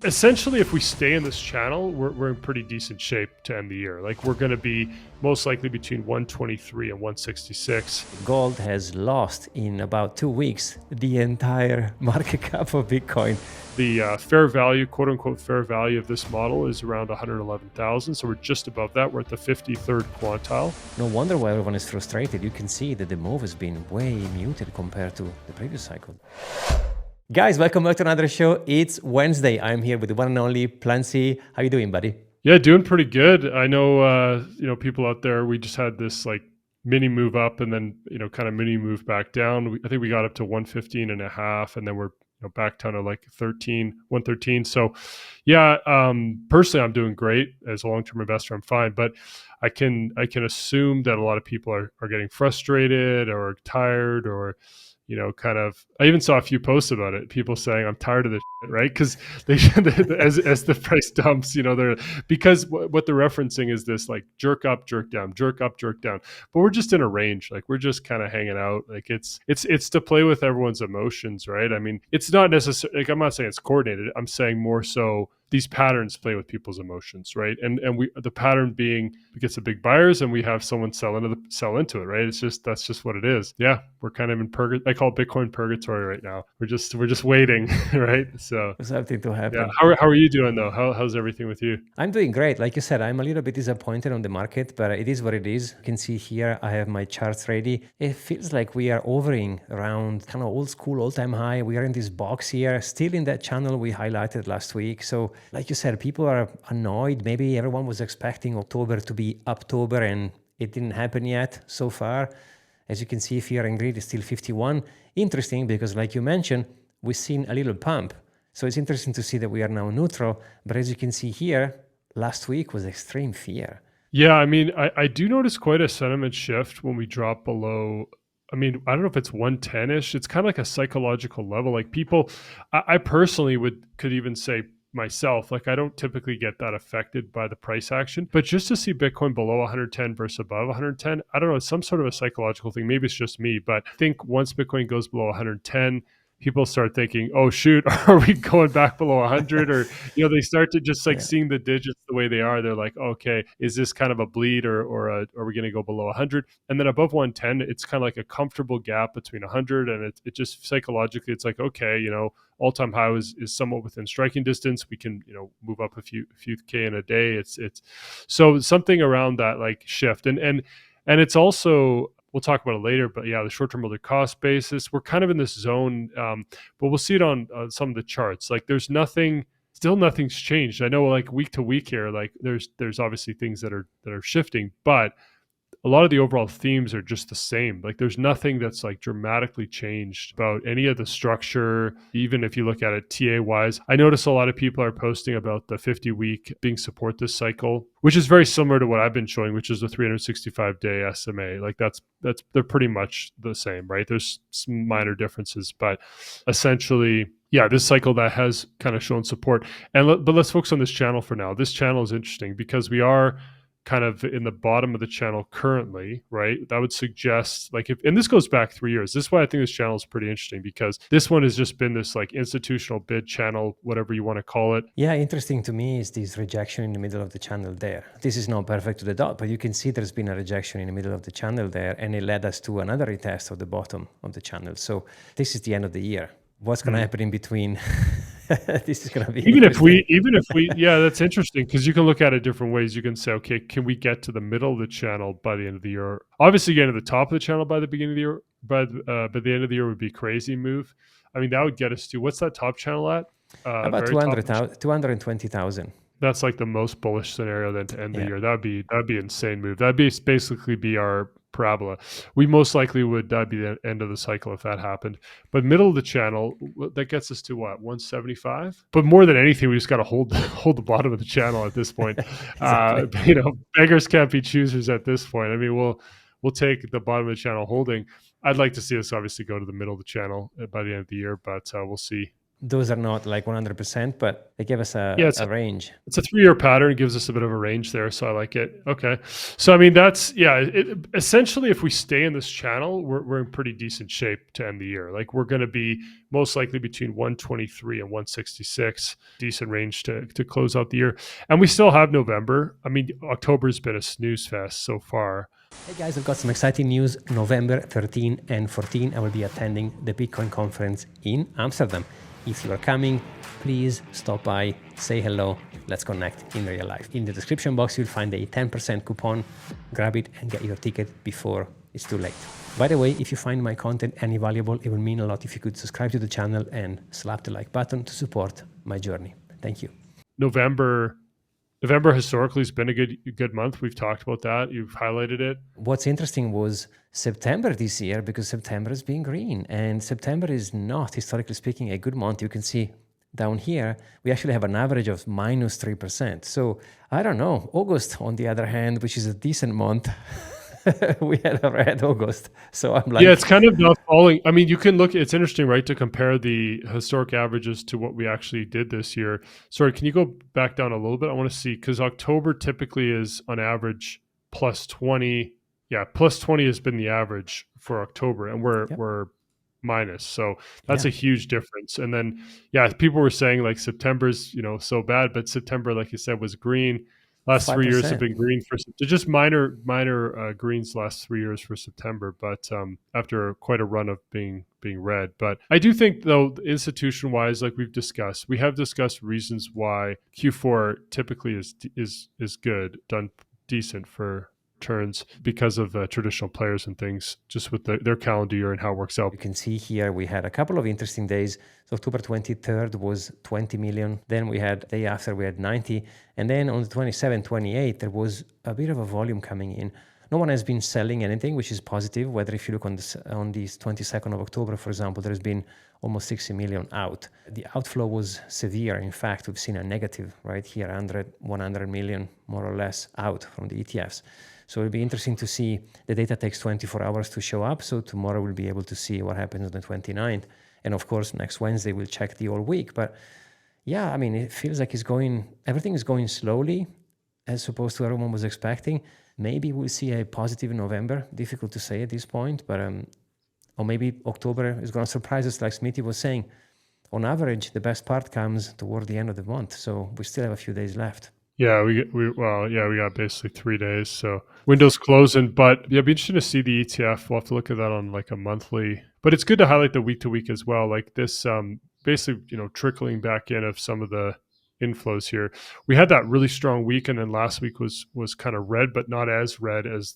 Essentially, if we stay in this channel, we're in pretty decent shape to end the year. Like we're going to be most likely between 123 and 166. Gold has lost in about 2 weeks the entire market cap of Bitcoin. The fair value, quote unquote, fair value of this model is around 111,000. So we're just above that. We're at the 53rd quantile. No wonder why everyone is frustrated. You can see that the move has been way muted compared to the previous cycle. Guys, welcome back to another show. It's Wednesday. I'm here with the one and only Plancy. How you doing, buddy? Yeah, doing pretty good. I know, people out there, we just had this like mini move up and then, kind of mini move back down. I think we got up to 115 and a half and then we're back down to like 113. So yeah, personally, I'm doing great as a long-term investor. I'm fine, but I can assume that a lot of people are getting frustrated or tired or, I even saw a few posts about it. People saying, I'm tired of this shit, right? Because they as the price dumps, they're because what they're referencing is this like jerk up, jerk down, jerk up, jerk down. But we're just in a range. Like we're just kind of hanging out. Like it's to play with everyone's emotions, right? I mean, it's not necessarily like I'm not saying it's coordinated. I'm saying more so these patterns play with people's emotions, right? And the pattern being we get some big buyers and we have someone sell into it, right? That's just what it is. Yeah, we're kind of in I call it Bitcoin purgatory right now. We're just waiting, right? So something to happen. Yeah. How are you doing though? How's everything with you? I'm doing great. Like you said, I'm a little bit disappointed on the market, but it is what it is. You can see here, I have my charts ready. It feels like we are hovering around kind of old school, all-time high. We are in this box here, still in that channel we highlighted last week. So like you said, people are annoyed. Maybe everyone was expecting October to be October and it didn't happen yet so far. As you can see, fear and greed is still 51. Interesting because like you mentioned, we've seen a little pump. So it's interesting to see that we are now neutral. But as you can see here, last week was extreme fear. Yeah, I mean, I do notice quite a sentiment shift when we drop below. I mean, I don't know if it's 110-ish. It's kind of like a psychological level. Like people, I personally could even say myself, like I don't typically get that affected by the price action, but just to see Bitcoin below 110 versus above 110, I don't know, it's some sort of a psychological thing. Maybe it's just me, but I think once Bitcoin goes below 110, people start thinking, oh shoot, are we going back below 100? Or, they start to just like seeing the digits the way they are. They're like, okay, is this kind of a bleed or are we going to go below 100? And then above 110, it's kind of like a comfortable gap between 100. And it just psychologically, it's like, okay, all-time high is somewhat within striking distance. We can, move up a few K in a day. It's so something around that like shift. And it's also, we'll talk about it later, but yeah, the short-term relative cost basis, we're kind of in this zone, but we'll see it on some of the charts. Like there's nothing's changed. I know like week to week here, like there's obviously things that are shifting, but a lot of the overall themes are just the same. Like there's nothing that's like dramatically changed about any of the structure. Even if you look at it TA wise, I notice a lot of people are posting about the 50-week being support this cycle, which is very similar to what I've been showing, which is the 365-day SMA. Like they're pretty much the same, right? There's some minor differences, but essentially, yeah, this cycle that has kind of shown support. But let's focus on this channel for now. This channel is interesting because we are kind of in the bottom of the channel currently, right? That would suggest like and this goes back 3 years. This is why I think this channel is pretty interesting because this one has just been this like institutional bid channel, whatever you want to call it. Yeah, interesting to me is this rejection in the middle of the channel there. This is not perfect to the dot, but you can see there's been a rejection in the middle of the channel there and it led us to another retest of the bottom of the channel. So this is the end of the year. What's going to happen in between? This is going to be even if we yeah, that's interesting because you can look at it different ways. You can say, okay, can we get to the middle of the channel by the end of the year? Obviously getting to the top of the channel by the beginning of the year, but the end of the year would be a crazy move. I mean, that would get us to, what's that top channel at? About 220,000. That's like the most bullish scenario then to end the year. That'd be insane move. That'd be basically be our parabola. We most likely that'd be the end of the cycle if that happened. But middle of the channel, that gets us to what, 175? But more than anything, we just got to hold the bottom of the channel at this point. Exactly. Beggars can't be choosers at this point. I mean, we'll take the bottom of the channel holding. I'd like to see us obviously go to the middle of the channel by the end of the year, but we'll see. Those are not like 100%, but they give us Yeah, a range. it's a 3-year pattern. It gives us a bit of a range there, so I like it. Okay, so I mean that's yeah. Essentially, if we stay in this channel, we're in pretty decent shape to end the year. Like we're going to be most likely between 123 and 166, decent range to close out the year. And we still have November. I mean, October's been a snooze fest so far. Hey guys, I've got some exciting news. November 13 and 14, I will be attending the Bitcoin conference in Amsterdam. If you are coming, please stop by, say hello, let's connect in real life. In the description box, you'll find a 10% coupon. Grab it and get your ticket before it's too late. By the way, if you find my content any valuable, it would mean a lot if you could subscribe to the channel and slap the like button to support my journey. Thank you. November November historically has been a good month. We've talked about that. You've highlighted it. What's interesting was September this year, because September has been green, and September is not, historically speaking, a good month. You can see down here, we actually have an average of minus 3%. So I don't know. August, on the other hand, which is a decent month, we had a red August. So I'm like, Yeah, it's kind of not falling. I mean, you can look, it's interesting, right, to compare the historic averages to what we actually did this year. Sorry, can you go back down a little bit? I want to see, because October typically is on average plus 20. Yeah, plus 20 has been the average for October, and yep, we're minus. So that's yeah, a huge difference. And then, yeah, people were saying like September's, so bad, but September, like you said, was green. Last 3 years have 5%. been green for just minor greens last 3 years for September, but after quite a run of being red. But I do think though, institution wise, like we have discussed reasons why Q4 typically is good, done decent for turns because of traditional players and things, just with their calendar year and how it works out. You can see here we had a couple of interesting days. So October 23rd was 20 million. Then we had day after we had 90. And then on the 27th, 28th, there was a bit of a volume coming in. No one has been selling anything, which is positive. Whether if you look on the 22nd of October, for example, there has been almost 60 million out. The outflow was severe. In fact, we've seen a negative right here, 100 million more or less out from the ETFs. So it'll be interesting to see. The data takes 24 hours to show up. So tomorrow we'll be able to see what happens on the 29th. And of course, next Wednesday we'll check the whole week. But yeah, I mean, it feels like everything is going slowly as opposed to everyone was expecting. Maybe we'll see a positive November. Difficult to say at this point, but or maybe October is going to surprise us, like Smithy was saying. On average, the best part comes toward the end of the month. So we still have a few days left. Yeah, we got basically 3 days. So windows closing, but yeah, it'd be interesting to see the ETF. We'll have to look at that on like a monthly. But it's good to highlight the week to week as well. Like this, basically, trickling back in of some of the inflows here. We had that really strong week, and then last week was kind of red, but not as red as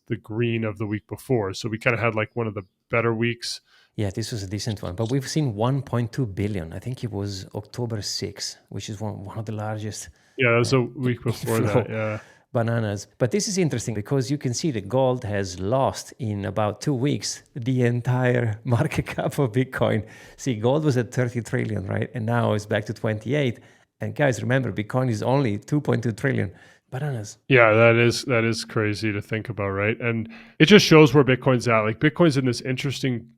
the green of the week before. So we kind of had like one of the better weeks. Yeah, this was a decent one, but we've seen 1.2 billion. I think it was October 6th, which is one of the largest. Yeah, that was a week before that. Yeah. Bananas. But this is interesting because you can see that gold has lost in about 2 weeks the entire market cap of Bitcoin. See, gold was at 30 trillion, right? And now it's back to 28. And guys, remember, Bitcoin is only 2.2 trillion. Bananas. Yeah, that is crazy to think about, right? And it just shows where Bitcoin's at. Like Bitcoin's in this interesting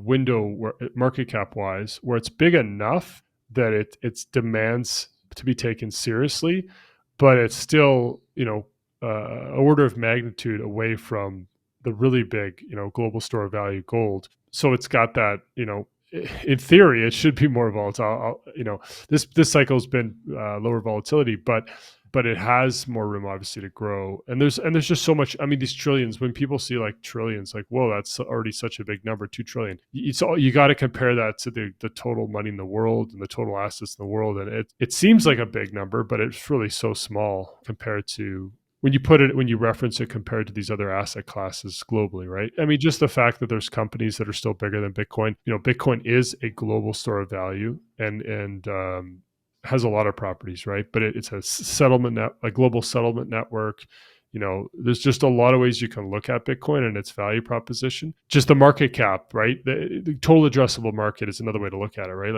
window where market cap wise, where it's big enough that it demands to be taken seriously, but it's still order of magnitude away from the really big global store of value gold. So it's got that in theory it should be more volatile. This cycle has been lower volatility, but it has more room obviously to grow. And there's just so much. I mean, these trillions, when people see like trillions, like, whoa, that's already such a big number, 2 trillion. You got to compare that to the total money in the world and the total assets in the world. And it seems like a big number, but it's really so small compared to when you reference it compared to these other asset classes globally, right? I mean, just the fact that there's companies that are still bigger than Bitcoin. Bitcoin is a global store of value and has a lot of properties, right? But it's a global settlement network. There's just a lot of ways you can look at Bitcoin and its value proposition. Just the market cap, right? The total addressable market is another way to look at it, right?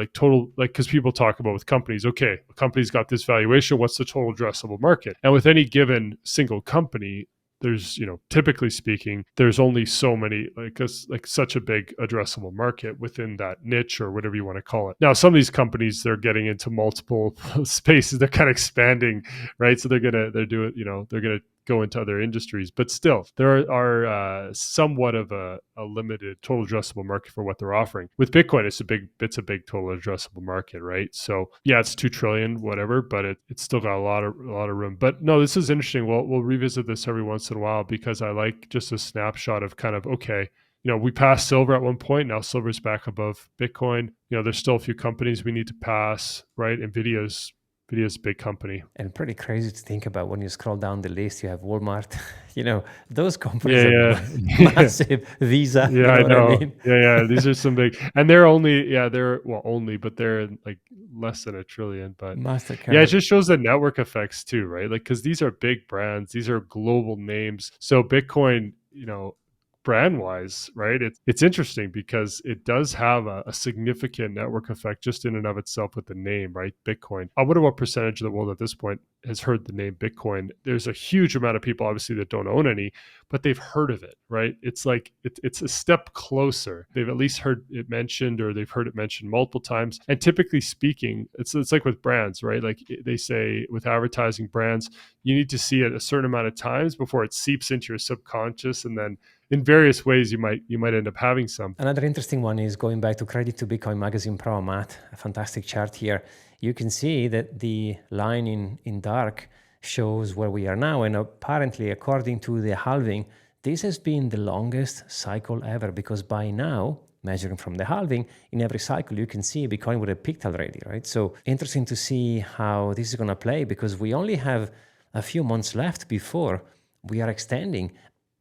Because people talk about with companies, okay, a company's got this valuation. What's the total addressable market? And with any given single company, there's, typically speaking, there's only so many, like such a big addressable market within that niche or whatever you want to call it. Now, some of these companies, they're getting into multiple spaces. They're kind of expanding, right? So they're doing, they're going to go into other industries, but still there are somewhat of a limited total addressable market for what they're offering. With Bitcoin, it's a big total addressable market, right? So yeah, it's 2 trillion, whatever, but it's still got a lot of room. But no, this is interesting. We'll revisit this every once in a while because I like just a snapshot of kind of, okay, we passed silver at one point. Now silver's back above Bitcoin. There's still a few companies we need to pass, right? Nvidia's a big company. And pretty crazy to think about when you scroll down the list, you have Walmart, those companies Yeah, are yeah, yeah. massive. Visa, Yeah, you know I what I know. mean? Yeah, yeah. These are some big, and they're only, yeah, they're well, only, but they're like less than a trillion. But yeah, it MasterCard. just shows the network effects too, right? Like, because these are big brands, these are global names. So Bitcoin, brand wise, right? It's interesting because it does have a significant network effect just in and of itself with the name, right? Bitcoin. I wonder what percentage of the world at this point has heard the name Bitcoin. There's a huge amount of people, obviously, that don't own any, but they've heard of it, right? It's like it's a step closer. They've at least heard it mentioned, or they've heard it mentioned multiple times. And typically speaking, it's like with brands, right? Like they say with advertising brands, you need to see it a certain amount of times before it seeps into your subconscious, and then in various ways you might end up having some. Another interesting one is going back to Credit to Bitcoin Magazine Pro, Matt, a fantastic chart here. You can see that the line in dark shows where we are now. And apparently, according to the halving, this has been the longest cycle ever, because by now, measuring from the halving, in every cycle, you can see Bitcoin would have peaked already, right? So interesting to see how this is going to play, because we only have a few months left before we are extending,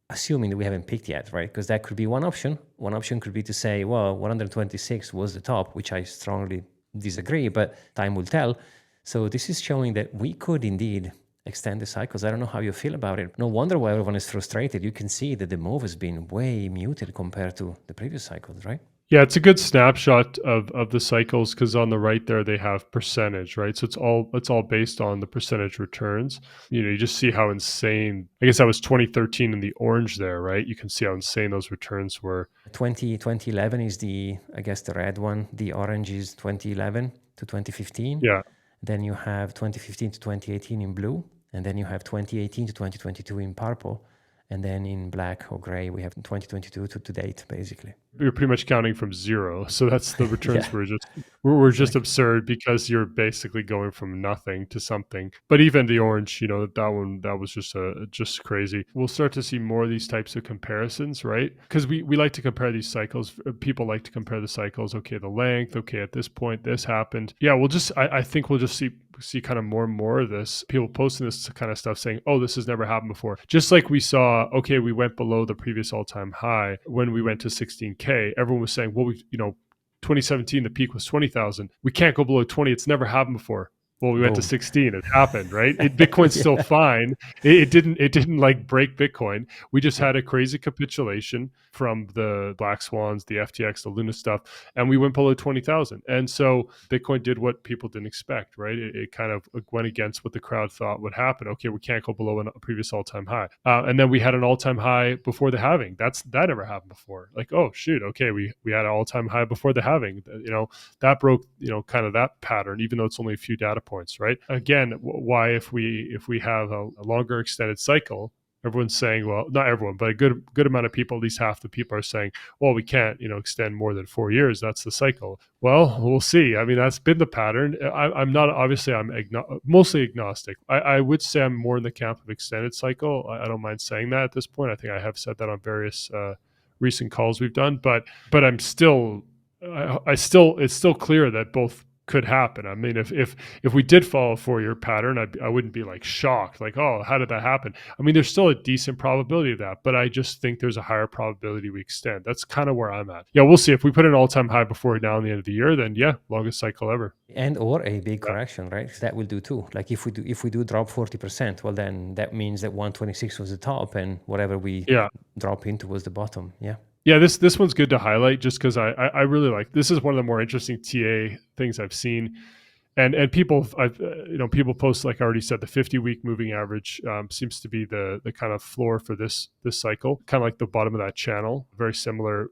assuming that we haven't peaked yet, right? Because that could be one option. One option could be to say, well, 126 was the top, which I strongly disagree, but time will tell. So this is showing that we could indeed extend the cycles. I don't know how you feel about it. No wonder why everyone is frustrated. You can see that the move has been way muted compared to the previous cycles, right? Yeah, it's a good snapshot of the cycles because on the right there they have percentage, right? So it's all based on the percentage returns. You just see how insane. I guess that was 2013 in the orange there, right? You can see how insane those returns were. 2011 is I guess the red one. The orange is 2011 to 2015. Yeah. Then you have 2015 to 2018 in blue, and then you have 2018 to 2022 in purple. And then in black or gray, we have 2022 to date, basically. You're pretty much counting from zero. So that's the returns Yeah, were just exactly. absurd because you're basically going from nothing to something. But even the orange, that one, that was just crazy. We'll start to see more of these types of comparisons, right? Because we like to compare these cycles. People like to compare the cycles. Okay, the length. Okay, at this point, this happened. Yeah, I think we'll just see kind of more and more of this, people posting this kind of stuff saying, oh, this has never happened before. Just like we saw, okay, we went below the previous all-time high when we went to 16K. Everyone was saying, well, 2017, the peak was 20,000. We can't go below 20. It's never happened before. Well, we went to Boom. 16. It happened, right? Bitcoin's still Yeah. fine. It didn't like break Bitcoin. We just had a crazy capitulation from the Black Swans, the FTX, the Luna stuff, and we went below 20,000. And so Bitcoin did what people didn't expect, right? It kind of went against what the crowd thought would happen. Okay, we can't go below a previous all-time high. And then we had an all-time high before the halving. That never happened before. Like, oh shoot, okay, we had an all-time high before the halving. That broke, kind of that pattern, even though it's only a few data points, right? Again, why if we have a longer extended cycle, everyone's saying, well, not everyone, but a good amount of people, at least half the people are saying, well, we can't, extend more than 4 years. That's the cycle. Well, we'll see. I mean, that's been the pattern. I'm not, obviously, I'm mostly agnostic. I would say I'm more in the camp of extended cycle. I don't mind saying that at this point. I think I have said that on various recent calls we've done, but I'm still, it's still clear that both could happen. I mean, if we did follow a 4 year pattern, I wouldn't be like shocked, like, oh, how did that happen? I mean, there's still a decent probability of that, but I just think there's a higher probability we extend. That's kind of where I'm at. Yeah, we'll see. If we put an all-time high before now and the end of the year, then yeah, longest cycle ever. And or a big Yeah. correction, right? That will do too. Like if we do drop 40%, well, then that means that 126 was the top, and whatever we Yeah. drop into was the bottom. Yeah. Yeah, this one's good to highlight just because I really like, this is one of the more interesting TA things I've seen. And people, people post, like I already said, the 50-week moving average seems to be the kind of floor for this cycle, kind of like the bottom of that channel. Very similar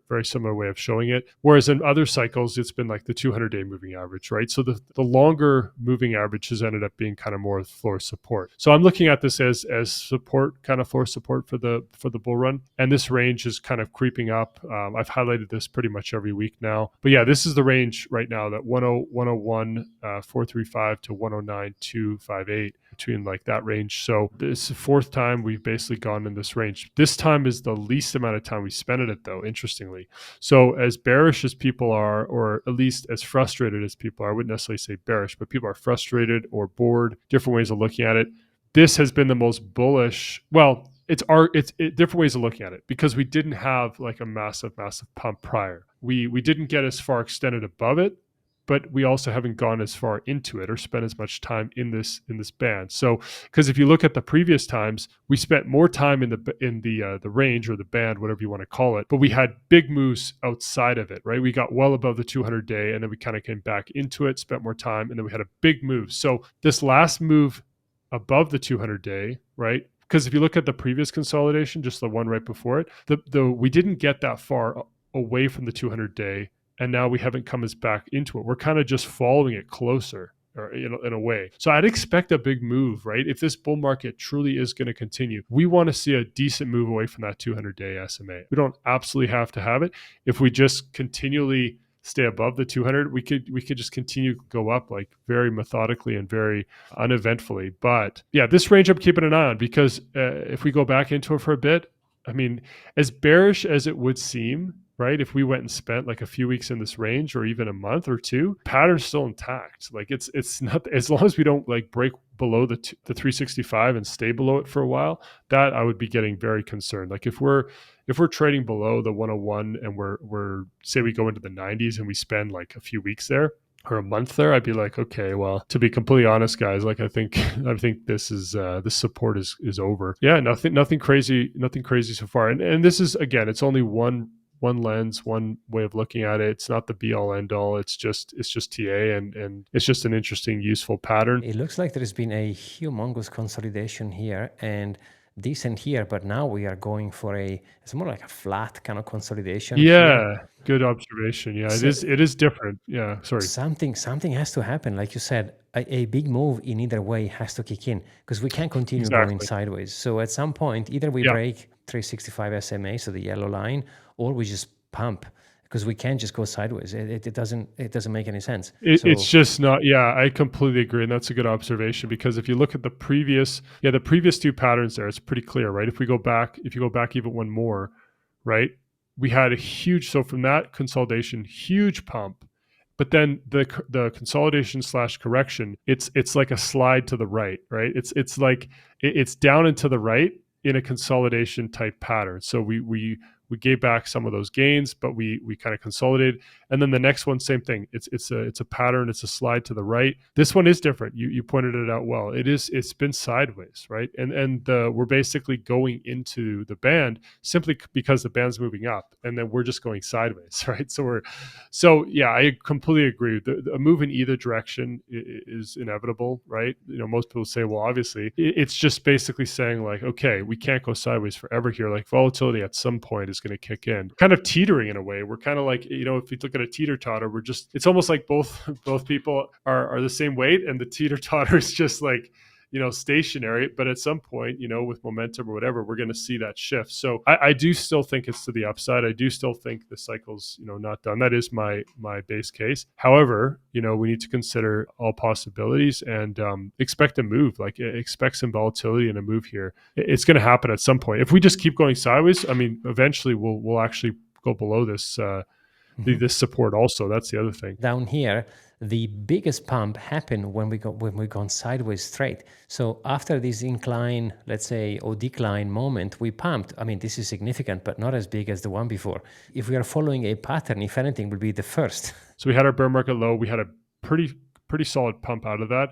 way of showing it. Whereas in other cycles, it's been like the 200-day moving average, right? So the longer moving average has ended up being kind of more floor support. So I'm looking at this as support, kind of floor support for the bull run, and this range is kind of creeping up. I've highlighted this pretty much every week now, but yeah, this is the range right now, that 101 435 to 109 258, between like that range. So this is the fourth time we've basically gone in this range. This time is the least amount of time we spent in it, though, interestingly. So as bearish as people are, or at least as frustrated as people are, I wouldn't necessarily say bearish, but people are frustrated or bored, different ways of looking at it. This has been the most bullish. Well, it's different ways of looking at it, because we didn't have like a massive pump prior. We didn't get as far extended above it, but we also haven't gone as far into it or spent as much time in this band. So, because if you look at the previous times, we spent more time in the range or the band, whatever you want to call it, but we had big moves outside of it, right? We got well above the 200-day, and then we kind of came back into it, spent more time, and then we had a big move. So this last move above the 200-day, right? Because if you look at the previous consolidation, just the one right before it, the we didn't get that far away from the 200-day, and now we haven't come as back into it. We're kind of just following it closer, or in a way. So I'd expect a big move, right? If this bull market truly is going to continue, we want to see a decent move away from that 200-day SMA. We don't absolutely have to have it. If we just continually stay above the 200, we could just continue to go up like very methodically and very uneventfully. But yeah, this range I'm keeping an eye on, because if we go back into it for a bit, I mean, as bearish as it would seem, right? If we went and spent like a few weeks in this range, or even a month or two, pattern's still intact. Like it's not, as long as we don't like break below the 365 and stay below it for a while, that I would be getting very concerned. Like if we're trading below the 101, and we're say we go into the 90s and we spend like a few weeks there or a month there, I'd be like, okay, well, to be completely honest, guys, like I think this is this support is over. Yeah, nothing crazy so far. And this is, again, it's only one lens, one way of looking at it. It's not the be all end all. It's just TA, and it's just an interesting, useful pattern. It looks like there's been a humongous consolidation here and decent here, but now we are going for it's more like a flat kind of consolidation here. Yeah, good observation. Yeah, So it is different. Yeah, sorry. something has to happen. Like you said, a big move in either way has to kick in, because we can't continue going Exactly. sideways. So at some point, either we Yeah. break 365 SMA, so the yellow line, or we just pump, because we can't just go sideways. It doesn't make any sense. It's So just not. Yeah, I completely agree, and that's a good observation, because if you look at the previous two patterns there, it's pretty clear, right? If you go back even one more, right, we had a huge, so from that consolidation, huge pump, but then the consolidation slash correction, it's like a slide to the right, right? It's like it's down and to the right in a consolidation type pattern. So we gave back some of those gains, but we kind of consolidated. And then the next one, same thing. It's a pattern. It's a slide to the right. This one is different. You pointed it out well. It's been sideways, right? And we're basically going into the band simply because the band's moving up, and then we're just going sideways, right? So yeah, I completely agree. A move in either direction is inevitable, right? Most people say, well, obviously, it's just basically saying like, okay, we can't go sideways forever here. Like volatility at some point is going to kick in, kind of teetering in a way. We're kind of like, if you look at a teeter totter, it's almost like both people are the same weight, and the teeter totter is just like, stationary. But at some point, with momentum or whatever, we're going to see that shift. So I do still think it's to the upside. I do still think the cycle's, not done. That is my base case. However, we need to consider all possibilities, and expect a move, like expect some volatility and a move here. It's going to happen at some point. If we just keep going sideways, I mean, eventually we'll actually go below this, this support also. That's the other thing. down here, the biggest pump happened when we've gone sideways straight. So after this incline, let's say, or decline moment, we pumped. I mean, this is significant, but not as big as the one before. If we are following a pattern, if anything, will be the first. So we had our bear market low. We had a pretty solid pump out of that.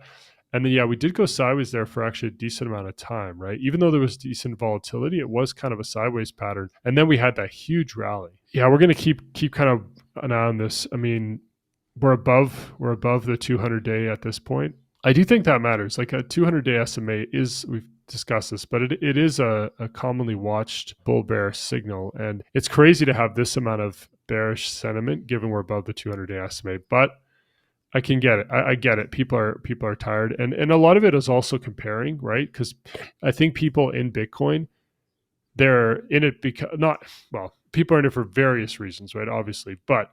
And then, yeah, we did go sideways there for actually a decent amount of time, right? Even though there was decent volatility, it was kind of a sideways pattern. And then we had that huge rally. Yeah, we're going to keep kind of an eye on this. I mean, we're above the 200-day at this point. I do think that matters. Like a 200-day SMA is, we've discussed this, but it is a commonly watched bull bear signal, and it's crazy to have this amount of bearish sentiment given we're above the 200-day SMA. But I can get it. I get it. People are tired, and a lot of it is also comparing, right? Because I think people in Bitcoin, they're in it because not, well, people are in it for various reasons, right? Obviously, but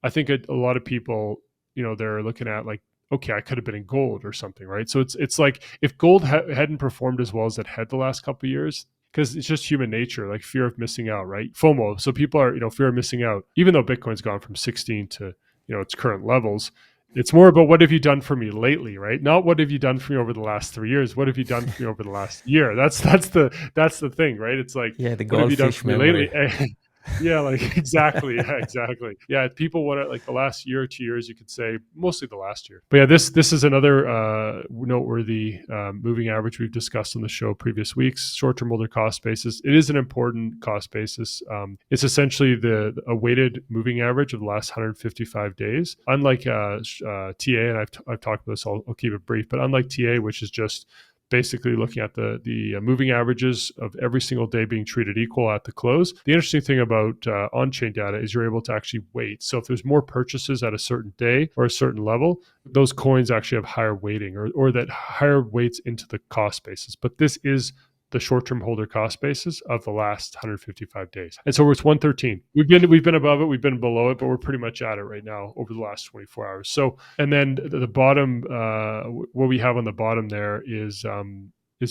I think a lot of people, they're looking at like, okay, I could have been in gold or something, right? So it's like if gold hadn't performed as well as it had the last couple of years, because it's just human nature, like fear of missing out, right? FOMO. So people are, fear of missing out, even though Bitcoin's gone from 16 to its current levels. It's more about what have you done for me lately, right? Not what have you done for me over the last 3 years. What have you done for me over the last year? That's the thing, right? It's like, Yeah, the what have you done goldfish for me lately? memory. Yeah, like exactly. Yeah, exactly. Yeah, people want it like the last year or 2 years, you could say, mostly the last year. But yeah, this is another noteworthy moving average we've discussed on the show previous weeks. Short-term holder cost basis. It is an important cost basis. It's essentially a weighted moving average of the last 155 days. Unlike TA, and I've talked about this, I'll keep it brief. But unlike TA, which is just basically looking at the moving averages of every single day being treated equal at the close. The interesting thing about on-chain data is you're able to actually weight. So if there's more purchases at a certain day or a certain level, those coins actually have higher weighting or that higher weights into the cost basis. But this is the short-term holder cost basis of the last 155 days. And so it's 113. We've been above it, we've been below it, but we're pretty much at it right now over the last 24 hours. So, and then the bottom, what we have on the bottom there is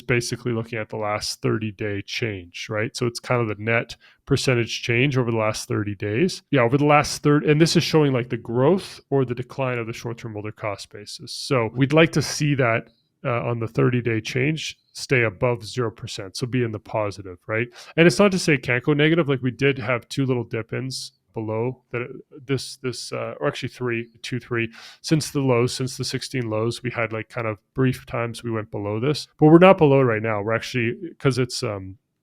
basically looking at the last 30-day change, right? So it's kind of the net percentage change over the last 30 days. Yeah, over the last and this is showing like the growth or the decline of the short-term holder cost basis. So we'd like to see that on the 30-day change stay above 0%. So be in the positive, right? And it's not to say it can't go negative. Like we did have two little dip-ins below that or actually three since the 16 lows. We had like kind of brief times we went below this, but we're not below right now. We're actually, because it's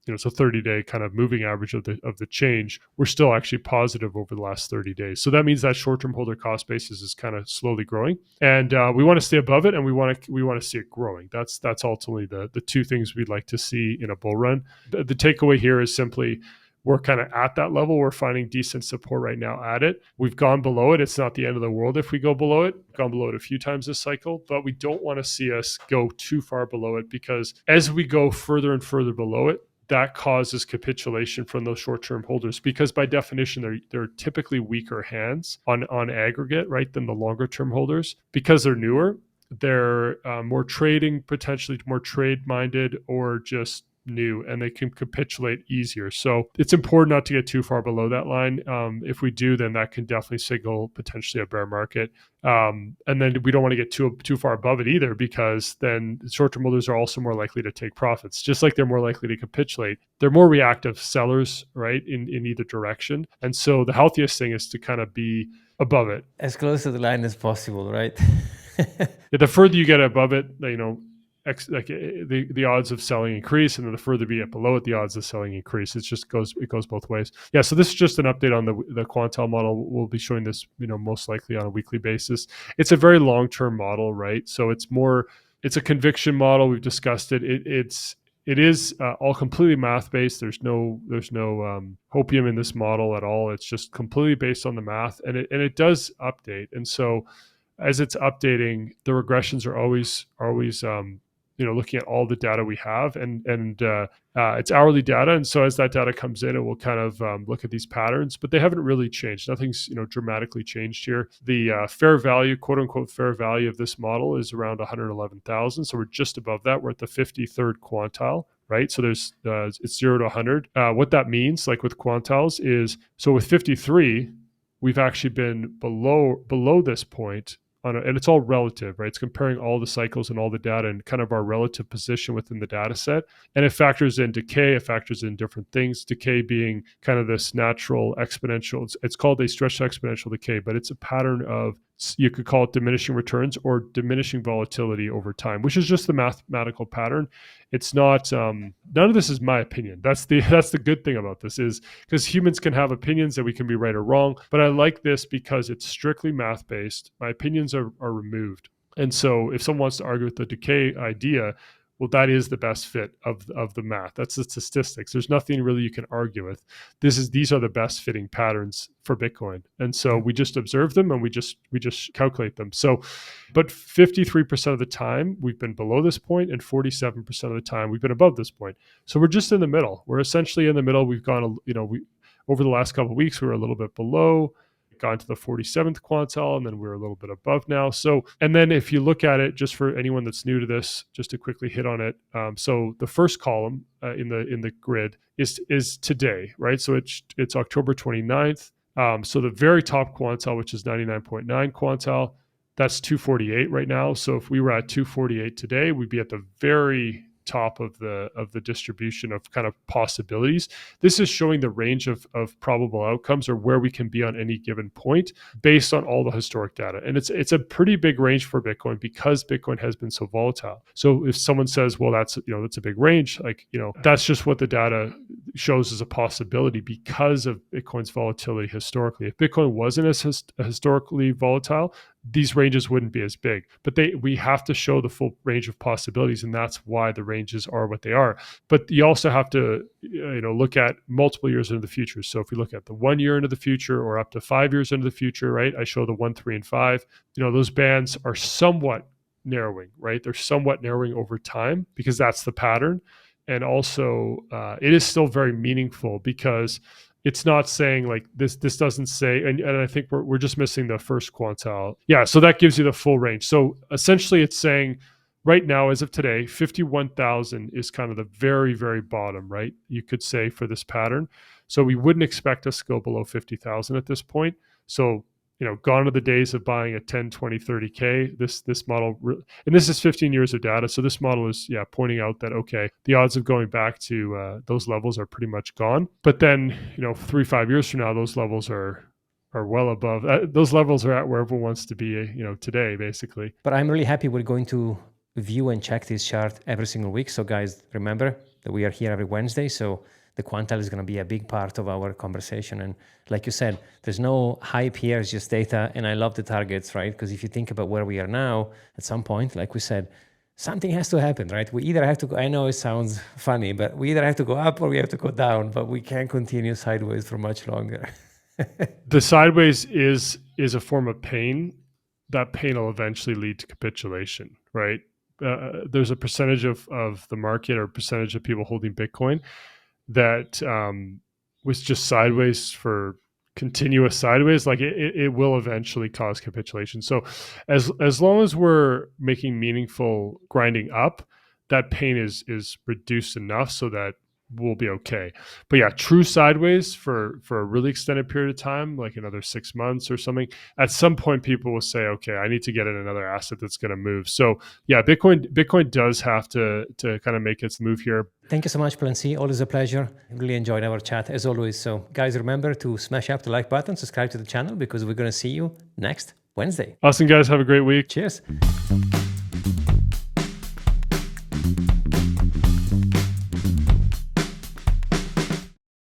it's a 30-day kind of moving average of the change. We're still actually positive over the last 30 days. So that means that short-term holder cost basis is kind of slowly growing, and we want to stay above it, and we want to see it growing. That's ultimately the two things we'd like to see in a bull run. The takeaway here is simply we're kind of at that level. We're finding decent support right now at it. We've gone below it. It's not the end of the world if we go below it. We've gone below it a few times this cycle, but we don't want to see us go too far below it, because as we go further and further below it, that causes capitulation from those short-term holders, because by definition they're typically weaker hands on aggregate, right, than the longer-term holders, because they're newer. They're more trading, potentially more trade-minded, or just new, and they can capitulate easier. So it's important not to get too far below that line. If we do, then that can definitely signal potentially a bear market. And then we don't want to get too far above it either, because then short-term holders are also more likely to take profits. Just like they're more likely to capitulate, they're more reactive sellers, right, in either direction. And so the healthiest thing is to kind of be above it. As close to the line as possible, right? The further you get above it, the odds of selling increase, and then the further you get below it, the odds of selling increase. It goes both ways. Yeah. So this is just an update on the Quantile model. We'll be showing this, most likely on a weekly basis. It's a very long-term model, right? So it's a conviction model. We've discussed it. It is all completely math-based. There's no hopium in this model at all. It's just completely based on the math, and it does update. And so as it's updating, the regressions are always looking at all the data we have, and it's hourly data. And so as that data comes in, it will kind of look at these patterns, but they haven't really changed. Nothing's dramatically changed here. The fair value, quote unquote, fair value of this model is around 111,000. So we're just above that. We're at the 53rd quantile. Right. So there's it's 0 to 100. What that means, like with quantiles, is so with 53, we've actually been below this point. And it's all relative, right? It's comparing all the cycles and all the data and kind of our relative position within the data set. And it factors in decay, it factors in different things. Decay being kind of this natural exponential, it's called a stretched exponential decay, but it's a pattern of you could call it diminishing returns or diminishing volatility over time, which is just the mathematical pattern. It's not none of this is my opinion. That's the good thing about this, is because humans can have opinions that we can be right or wrong. But I like this because it's strictly math based. My opinions are removed. And so if someone wants to argue with the decay idea, well, that is the best fit of the math. That's the statistics. There's nothing really you can argue with. These are the best fitting patterns for Bitcoin, and so we just observe them and we just calculate them. So, but 53% of the time we've been below this point, and 47% of the time we've been above this point. So we're just in the middle. We're essentially in the middle. We've gone, we over the last couple of weeks we were a little bit below, gone to the 47th quantile, and then we're a little bit above now. So, and then if you look at it, just for anyone that's new to this, just to quickly hit on it. So the first column in the grid is today, right? So it's October 29th. So the very top quantile, which is 99.9 quantile, that's 248 right now. So if we were at 248 today, we'd be at the very top of the distribution of kind of possibilities. This is showing the range of probable outcomes, or where we can be on any given point based on all the historic data. And it's a pretty big range for Bitcoin because Bitcoin has been so volatile. So if someone says, well, that's a big range, that's just what the data shows as a possibility because of Bitcoin's volatility historically. If Bitcoin wasn't as historically volatile, these ranges wouldn't be as big. But we have to show the full range of possibilities, and that's why the ranges are what they are. But you also have to look at multiple years into the future. So if we look at the 1 year into the future or up to 5 years into the future, right? I show the 1, 3, and 5. Those bands are somewhat narrowing, right? They're somewhat narrowing over time because that's the pattern. And also, it is still very meaningful because it's not saying like this doesn't say, and I think we're just missing the first quantile. Yeah, so that gives you the full range. So essentially it's saying right now, as of today, 51,000 is kind of the very, very bottom, right? You could say for this pattern. So we wouldn't expect us to go below 50,000 at this point. So, gone are the days of buying at 10, 20, 30K. This model, and this is 15 years of data. So this model is, pointing out that, okay, the odds of going back to those levels are pretty much gone. But then, 3-5 years from now, those levels are well above. Those levels are at where everyone wants to be, today, basically. But I'm really happy we're going to view and check this chart every single week. So guys, remember that we are here every Wednesday. So the Quantile is going to be a big part of our conversation. And like you said, there's no hype here, it's just data. And I love the targets, right? Because if you think about where we are now, at some point, like we said, something has to happen, right? We either have to go, I know it sounds funny, but we either have to go up or we have to go down, but we can't continue sideways for much longer. The sideways is a form of pain. That pain will eventually lead to capitulation, right? There's a percentage of the market or percentage of people holding Bitcoin that was just sideways for continuous sideways. Like it will eventually cause capitulation. So as long as we're making meaningful grinding up, that pain is reduced enough so that we'll be okay. But yeah, true sideways for a really extended period of time, like another 6 months or something, at some point people will say, okay, I need to get in another asset that's going to move. So yeah, Bitcoin does have to kind of make its move here. Thank you so much, Plan C. Always a pleasure. Really enjoyed our chat as always. So guys, remember to smash up the like button, subscribe to the channel, because we're going to see you next Wednesday. Awesome, guys. Have a great week. Cheers.